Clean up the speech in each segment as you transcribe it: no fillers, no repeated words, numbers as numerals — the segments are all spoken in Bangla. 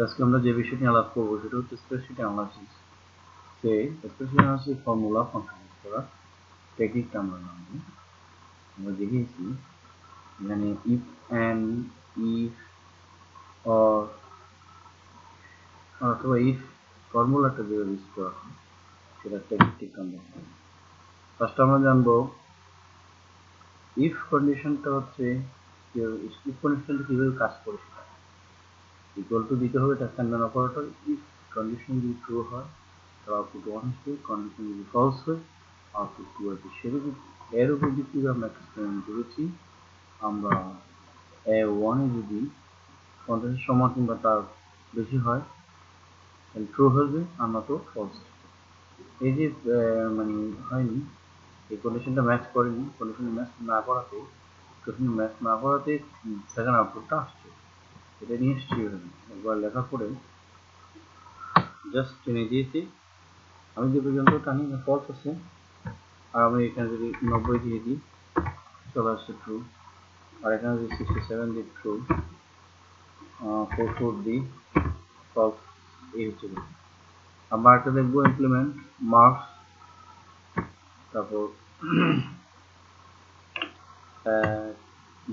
আজকে আমরা যে বিষয়টি আলাপ করবো সেটা হচ্ছে spreadsheet analysis. Spreadsheet analysis formula function করার টেকনিকটা আমরা দেখিয়েছি। এখানে ইফ অ্যান্ড ইফ অথবা ইফ ফর্মুলাটা যেভাবে ইউজ করা হয় সেটা টেকনিক আমরা ফার্স্ট আমরা জানবো ইফ কন্ডিশনটা হচ্ছে ইফ কন্ডিশনটা কিভাবে কাজ করে সেটা ইকুয়াল টু দিতে হবে এটা স্ট্যান্ডার্ড অপারেটর। ইফ কন্ডিশন যদি ট্রু হয় তাহলে আউটপুট 1 আসবে, কন্ডিশন যদি ফলস হয় আউটপুট 2 আসবে। সেরকম এর উপর ভিত্তি করে আমরা এক্সপেরিমেন্ট করেছি। আমরা A1 এ যদি 50 সমান কিংবা তার বেশি হয় তাহলে ট্রু হবে, আমরা তো ফলস। এই যে মানে হয়নি, এই কন্ডিশনটা ম্যাচ করেনি, কন্ডিশন ম্যাচ না করাতে সেকেন্ড আউটপুটটা আসছে। এটা নিয়ে এসছি একবার লেখা করে জাস্ট টেনে দিয়েছি। আমি যে পর্যন্ত টানি ফলস আছে, আর আমি এখানে যদি 90 দিয়ে দিই চলে আসছে ট্রু, আর এখানে যদি 67 দিই ট্রু, 44 দিই ফলস। এই হচ্ছে আমরা একটা দেখবো ইমপ্লিমেন্ট মার্কস, তারপর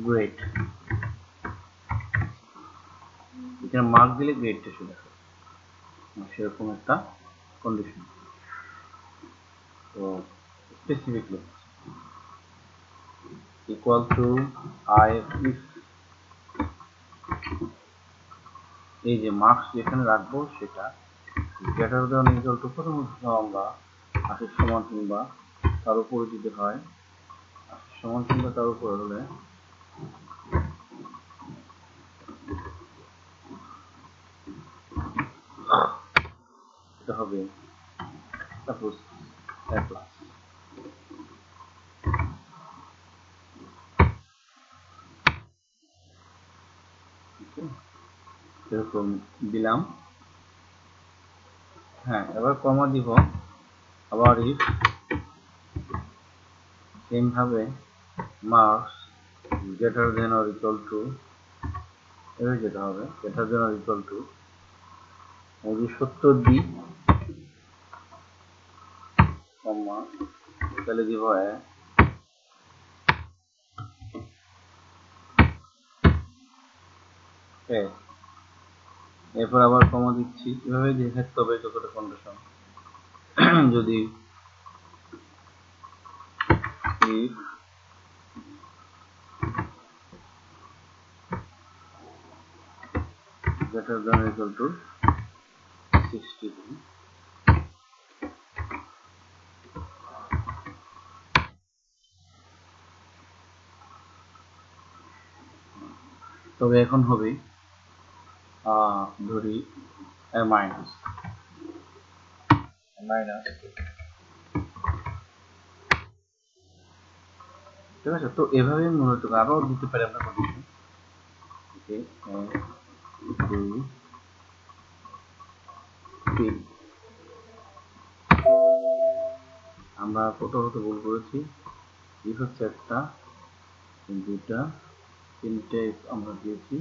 গ্রেড। এখানে মার্ক দিলে গ্রেডটা চলে আসে, সেরকম একটা কন্ডিশন। তো specifically equal to I if, এই যে মার্কস যেখানে রাখবো সেটা গ্রেটার দেন ইকুয়াল টু, প্রথমত আমরা 80 সমান কিংবা তার উপরে যদি হয়, 80 সমান কিংবা তার উপরে হলে এটা হবে সাপোজ A প্লাস। এরকম দিলাম। হ্যাঁ, এবার কমা দিব। আবার ইফ সেম ভাবে marks greater than or equal to, এভাবে যেতে হবে, greater than or equal to, যদি 70 দিই কমা তাহলে দিব এরপর আবার কমা দিচ্ছি। এভাবে দেখে থাকতে হবে যতটা কন্ডিশন। যদি if greater than or equal to 60, তবে এখন হবে ধরি মাইনাস, ঠিক আছে। তো এভাবে মূলত আরো দিতে পারি আমরা কন্ডিশন। ওকে, 1 2 3, আমরা প্রথমত ভুল করেছি। if হচ্ছে একটা, দুটা, তিনটে আমরা দিয়েছি।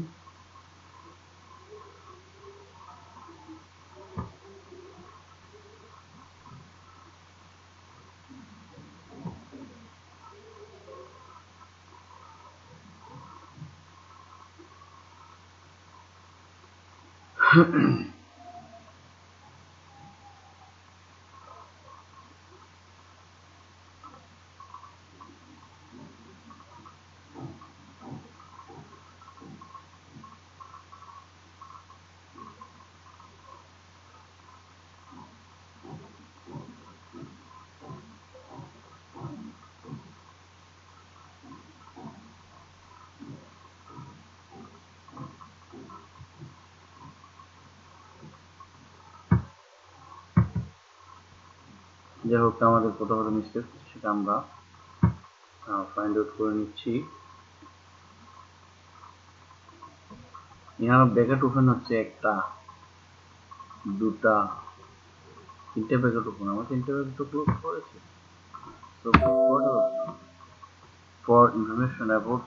যাই হোক, আমাদের প্রথমত মিস্টেক, সেটা আমরা ফাইন্ড আউট করে নিচ্ছি। এখানে ব্র্যাকেট ওপেন হচ্ছে একটা, দুটা, তিনটে ব্র্যাকেট ওপেন, আমরা তিনটে ব্র্যাকেট ক্লোজ করেছি। So for information about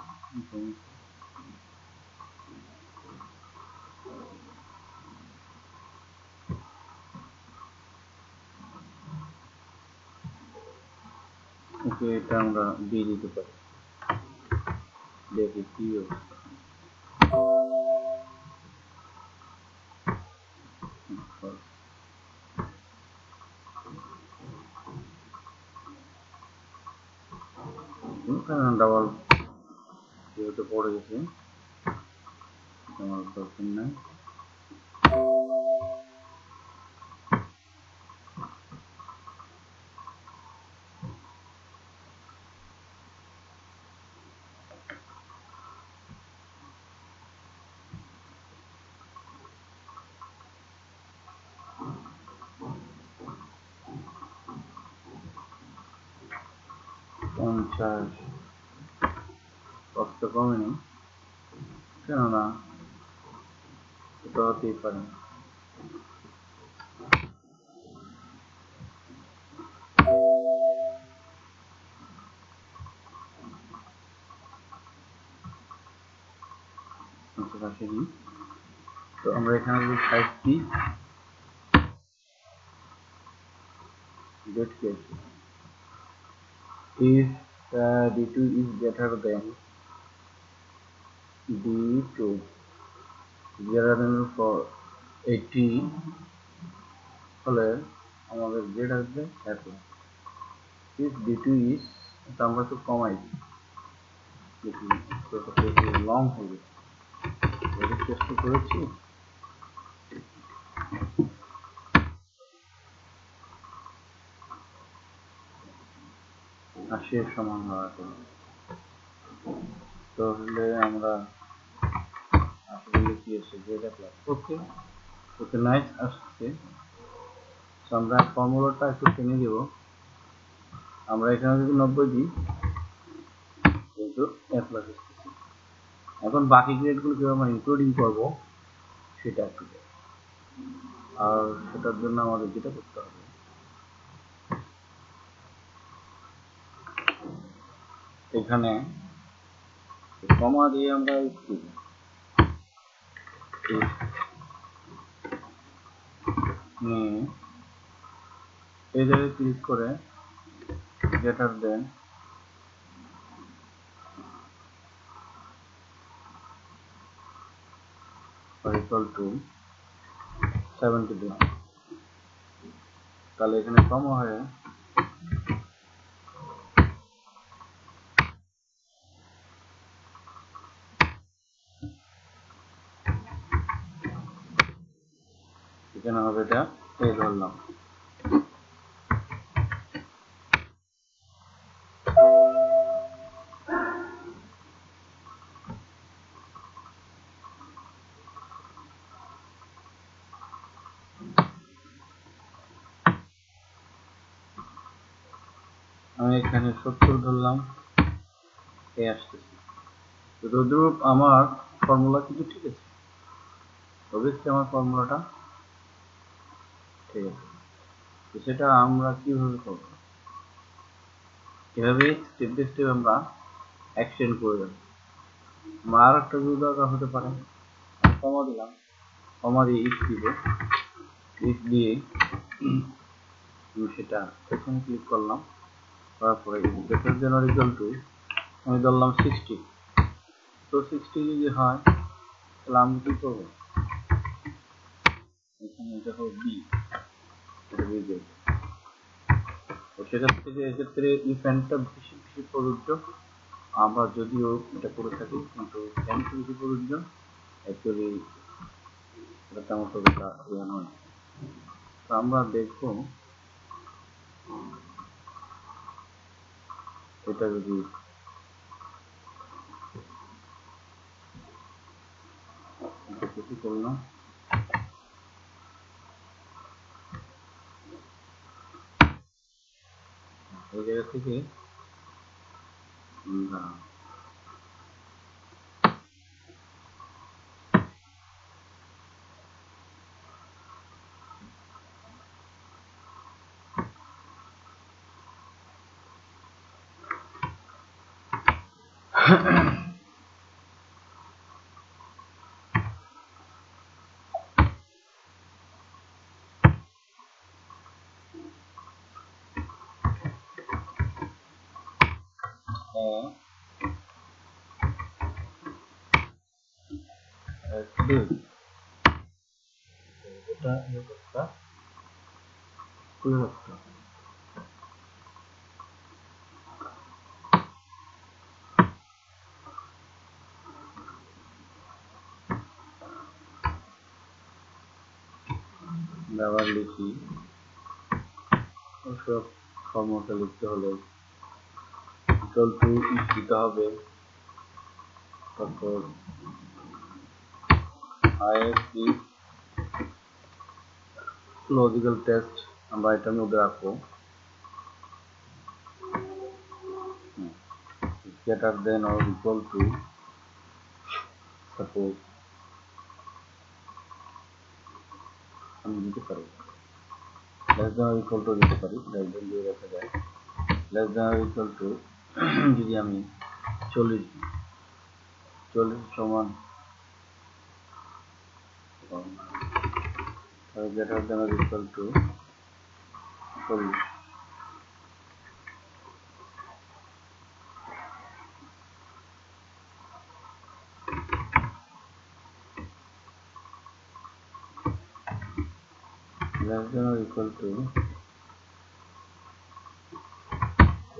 ওকে, এটা আমরা দিয়ে দিতে পারি, দেখি কি অবস্থা। ডাবল যেহেতু পড়ে গেছে আমার দরকার নাই। পঞ্চাশ কষ্ট কমেনি, কেননা এটা হতেই পারে। তো আমরা এখানে যদি সাইজ দিই, ডেট কি আছে, if d2 is greater than d2 greater than for 80 হলে আমাদের গ্রেড আসবে এত। if d2 is, এটা আমরা একটু কমাই দিই, দেখি লং হয়ে গেছে, এটা চেষ্টা করেছি। আশির সমান হওয়া তাহলে আমরা আসলে কি এসে গ্রেড প্লাস। ওকে ওকে, নাইস আসছে। আমরা ফর্মুলাটা একটু টেনে দেব। আমরা এখানে যদি 90 দিই কিন্তু এ প্লাস আসতেছে। এখন বাকি গ্রেডগুলো কিভাবে আমরা ইনক্লুডিং করব সেটা একটু, আর সেটার জন্য আমাদের যেটা করতে হবে, এখানে কমা দিয়ে আমরা একটু এই জায়গায় ক্লিক করে গ্রেটার দেন ইকুয়াল টু 70 দিলাম, তাহলে এখানে কমা হয়ে এখানে হবে এটা এই ধরলাম। আমি এখানে 70 ধরলাম, এই আসতেছে। যতদূর আমার ফর্মুলা কিন্তু ঠিক আছে, অবশ্যই আমার ফর্মুলাটা ঠিক আছে। তো সেটা আমরা কিভাবে করব, এভাবে স্টেপ বাই স্টেপ আমরা এক্সটেন্ড করে যাব। আর একটা দরকার হতে পারে, কমা দিলাম, কমা দিয়ে ইফ দিব, ইফ দিয়ে সেটা এখানে ক্লিক করলাম, তারপরে greater than or equal to আমি ধরলাম 60। তো 60 যদি হয় তাহলে আমি কি করব, এখানে এটা হবে বি, এটা বি। তো সেখান থেকে এক্ষেত্রে ইফ এন্ডটা বেশি বেশি প্রযোজ্য, আমরা যদিও এটা করে থাকি কিন্তু এন্ড বেশি প্রযোজ্য, অ্যাকচুয়ালি এটা তেমন একটা ইয়ে নয়। তো আমরা দেখব এটা যদি কিছু করলাম, এই জায়গা থেকে এটা খুলে রাখতে হবে। আবার লিখি সব ফর্মুলাটা লিখতে হলে ইকুয়াল টু দিতে হবে, তারপর আইএসপি লজিক্যাল টেস্ট আমরা এটার মধ্যে রাখবো, greater than or equal to suppose আমি দিতে পারি less than or equal to দিতে পারি, লেস দেন দিয়ে রাখা যায়, less than or equal to যদি আমি 40 সমান greater than or equal to 40, less than or equal to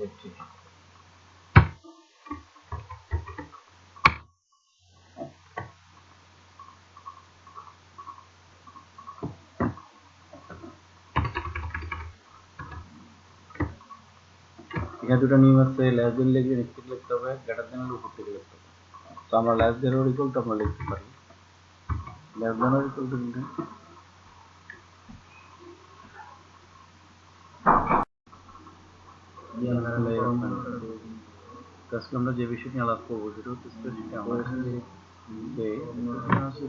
80. এখানে দুটো নিয়ম আছে, লেস দেন লিখলে নিচ থেকে লিখতে হবে, গ্রেটার দেন উপর থেকে লিখতে হবে। তো আমরা less than or equal to আমরা লিখতে পারি, less than or equal to লিখে আমরা যে বিষয় নিয়ে আলাপ করবো সেটা হচ্ছে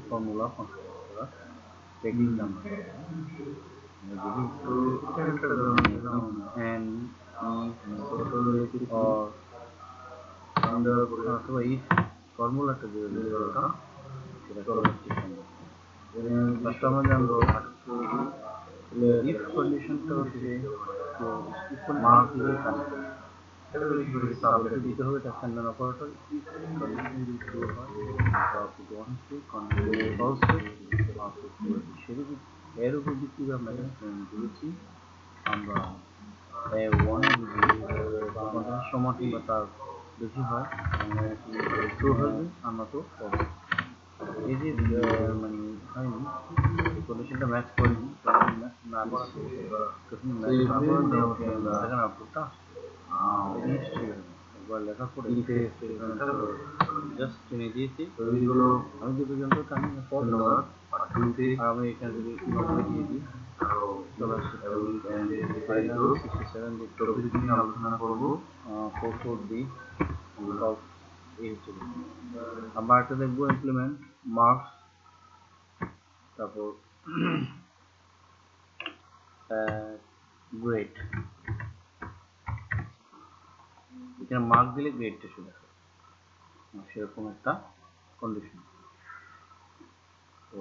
ফর্মুলা টেকিং নাম্বার অথবা এই ফর্মুলাটা যে ফার্স্ট আমরা জানবো ইফ কন্ডিশনটা হচ্ছে মার্ক দিয়ে কাজ করে, সাবজেক্ট দিতে হবে তার স্যান্ডার্ড অপারেটর ইফ কন্ডিশন যদি ট্রু হয় output 1 to condition false output 2। সেদিকে এর উপর ভিত্তি করে আমরা এক্সপেরিমেন্ট করেছি। আমরা a1 যদি সমান কিংবা তার বেশি হয় ট্রু হবে, আমরা তো ফলস। এই যে মানে হয়নি কন্ডিশনটা ম্যাচ করেনি, না সেখানে আউটপুটটা একবার লেখার পরে জাস্ট চিনে দিয়েছি আমি যে পর্যন্ত জানি আমি এখানে যদি দিয়ে দিই আলোচনা করবো 4 দিই এই হচ্ছে। আমরা একটা দেখবো ইমপ্লিমেন্ট মার্কস, তারপর গ্রেড, এখানে মার্ক দিলে গ্রেডটা চলে আসে, সেরকম একটা কন্ডিশন। তো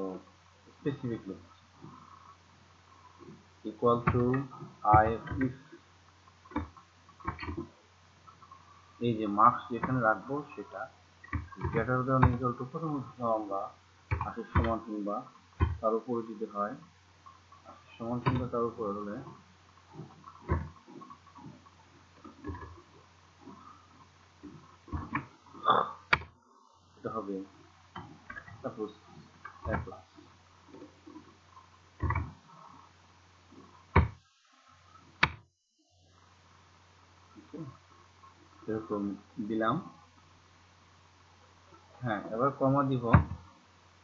specifically equal to I if এই যে মার্কস যেখানে রাখবো সেটা গ্রেটার দেন ইকুয়াল টু প্রথমত আমরা 80 সমান কিংবা তার উপরে যদি হয় 80 সমান কিংবা তার উপরে হলে এটা হবে সাপোজ A প্লাস। এরকম দিলাম, হ্যাঁ এবার কমা দিব,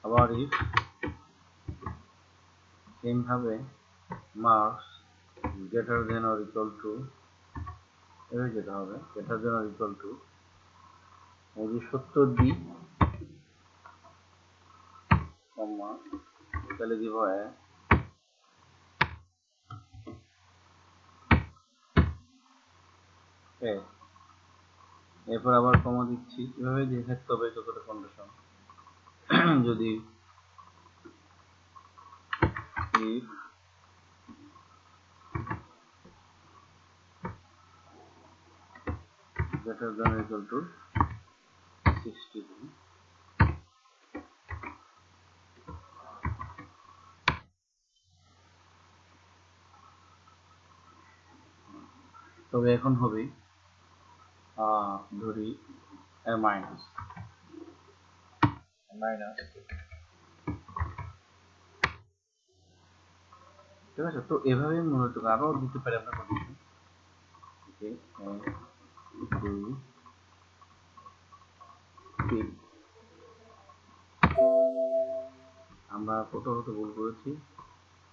আবার ইফ সেম ভাবে marks greater than or equal to এভাবে যেতে হবে, greater than or equal to 70 দিই কমা তাহলে দিব এ, এরপর আবার কমা দিচ্ছি, এভাবে দিয়ে থাকতে হবে যতটা কন্ডিশন। যদি if greater greater than or equal to 63. তবে এখন হবে ধরি মাইনাস ঠিক আছে। তো এভাবে মূলত আরো দিতে পারি আমরা কন্ডিশন, ওকে 1 2 3। আমরা প্রথমত ভুল করেছি,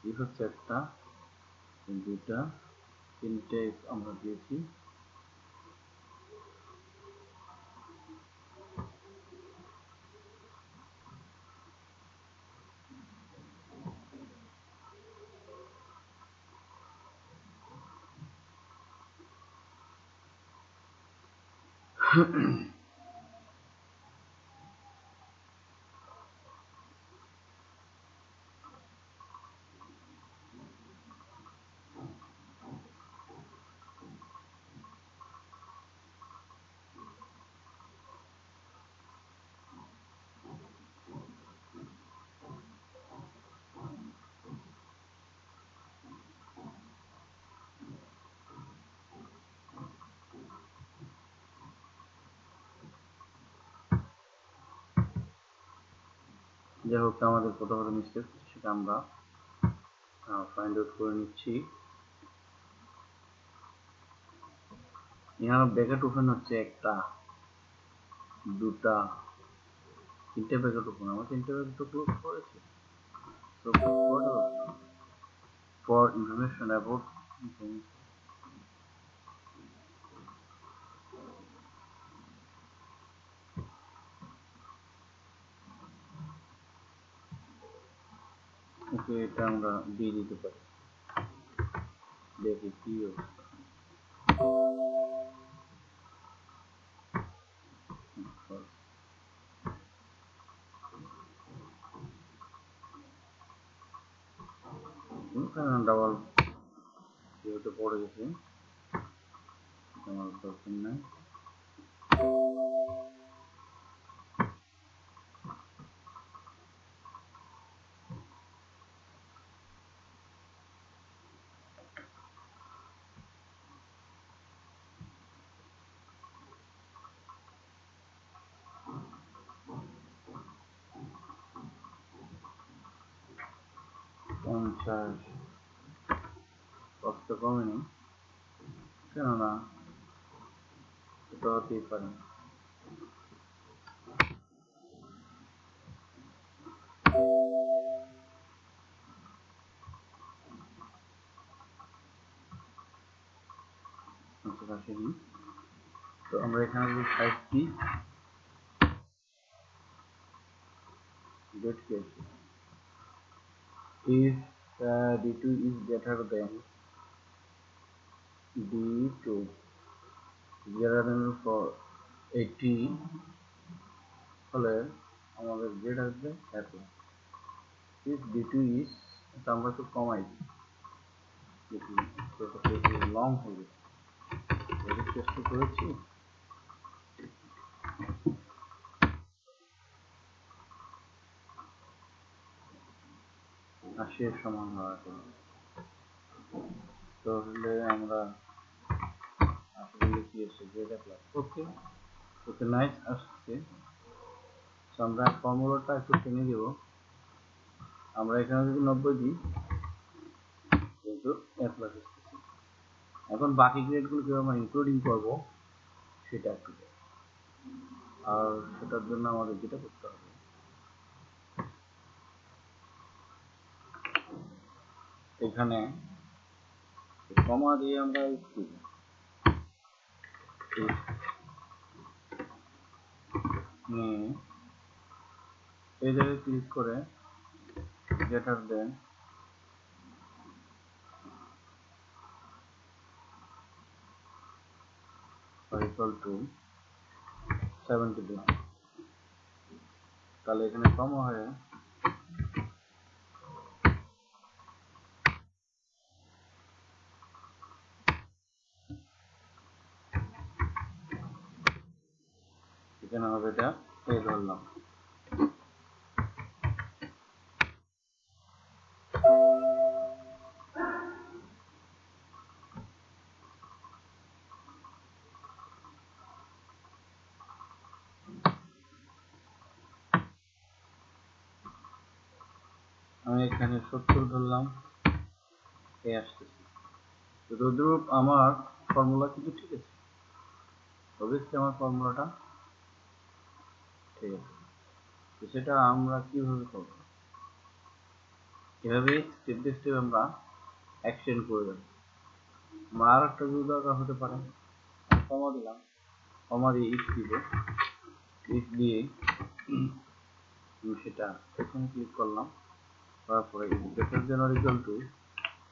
এই হচ্ছে একটা, দুটা, তিনটে আমরা দিয়েছি। যাই হোক, আমাদের প্রথমত মিস্টেক, সেটা আমরা ফাইন্ড আউট করে নিচ্ছি। এখানে ব্র্যাকেট ওপেন হচ্ছে একটা, দুটা, তিনটে ব্র্যাকেট ওপেন, আমরা তিনটে ব্র্যাকেট তো ক্লোজ করেছি। তো ফর ইনফরমেশন অ্যাবাউট, ওকে, এটা আমরা দিয়ে দিতে পারি, দেখি কি অবস্থা। ডাবল যেহেতু পড়ে গেছে, আমার দরকার নাই। পঞ্চাশ কষ্ট কমেনি, কেননা এটা হতেই পারে। তো আমরা এখানে যদি 5 দিই, get case if d2 is greater than d2 greater than for 80, হলে আমাদের গ্রেড আসবে এত। if d2 is, এটা আমরা একটু কমাই দিই, লং হবে, চেষ্টা করেছি। আশির সমান হওয়া, তাহলে আমরা আসলে লিখি এসে গ্রেড প্লাস, ওকে ওকে, নাইস আসছে। তো আমরা ফর্মুলাটা একটু টেনে দেব। আমরা এখানে যদি 90 দিই, কিন্তু এ প্লাস আসতেছে। এখন বাকি গ্রেডগুলো কিভাবে আমরা ইনক্লুডিং করবো সেটা একটু, আর সেটার জন্য আমাদের যেটা করতে হবে, এখানে কমা দিয়ে আমরা একটু এই জায়গায় ক্লিক করে greater than or equal to 70 দিন, তাহলে এখানে কমা হয়ে আমি এখানে 70 ধরলাম, এই আসতেছে। তো তদ্রূপ আমার ফর্মুলা কিন্তু ঠিক আছে, অবশ্যই আমার ফর্মুলাটা ঠিক আছে। তো সেটা আমরা কিভাবে করব, এভাবে স্টেপ বাই স্টেপ আমরা এক্সটেন্ড করে যাব। আমার আর একটা যদি দরকার হতে পারে, কমা দিলাম, কমা দিয়ে ইফ দিব, ইফ দিয়ে সেটা এখানে ক্লিক করলাম, তারপরে greater than or equal to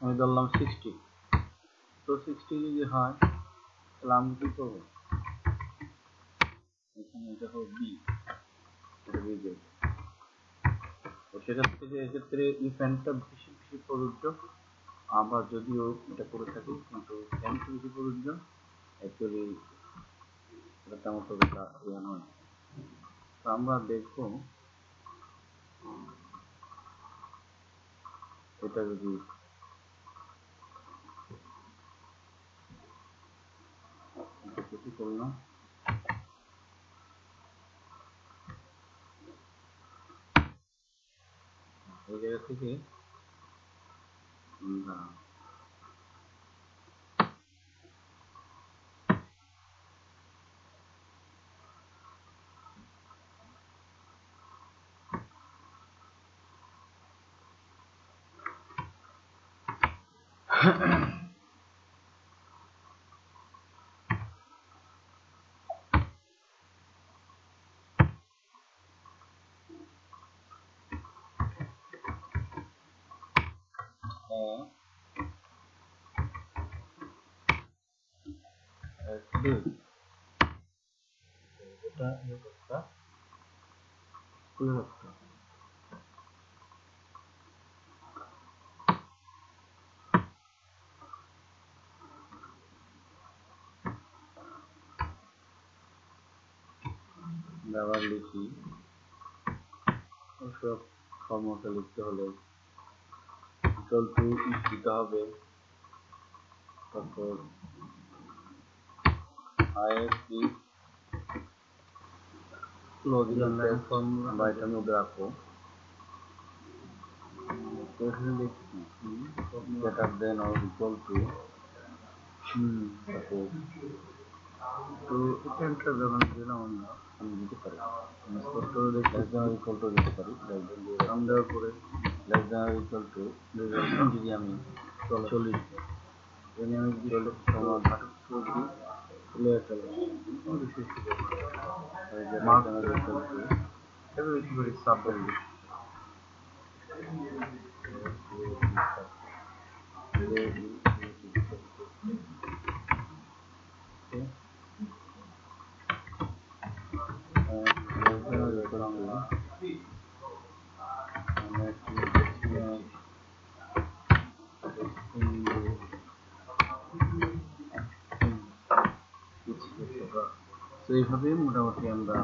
আমি ধরলাম 60। তো 60 যদি হয় তাহলে আমি কি করবো, এখানে এটা হবে বি, এটা বি দেব। তো সেক্ষেত্রে এক্ষেত্রে ইফ এন্ডটা বেশি বেশি প্রযোজ্য, আমরা যদিও এটা করে থাকি কিন্তু এন্ড বেশি প্রযোজ্য, অ্যাকচুয়ালি এটা তেমন ততটা ইয়ে নয়। তো আমরা দেখবো এটা যদি কিছু করলাম, এই জায়গা থেকে আমরা এটা খুলে রাখতে হবে। আবার লিখি, সব ফর্মুলাটা লিখতে হলে ইকুয়াল টু ইফ দিতে হবে, তারপর আইএফ লজিক্যাল ফর্মুলা বা এটার মধ্যে রাখবো, এখানে লিখছি greater than or equal to, তারপর তো এখানটা যখন দিলাম আমরা, আমি দিতে পারি স্পষ্ট less than or equal to দিতে পারি, লেস দেন দিয়ে নাম দেওয়ার পরে less than or equal to যদি আমি 40 এখানে আমি যদি 40 সমান 38 দিই তাহলে একটা mark than or equal to everybody submit তো এইভাবে মোটামুটি আমরা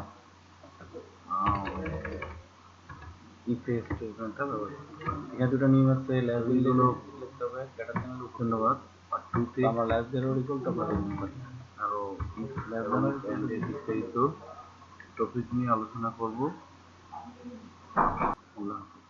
ইফে স্টেটমেন্টটা ব্যবহার করি। এখানে দুটো নিয়ম আছে, লেস গুলো লিখতে হবে, গ্রেটার দেন ধন্যবাদ, আর টুতে আমরা less than or equal to পারি আরো if less than or equal to বিস্তারিত টপিক নিয়ে আলোচনা করব। আল্লাহ হাফেজ।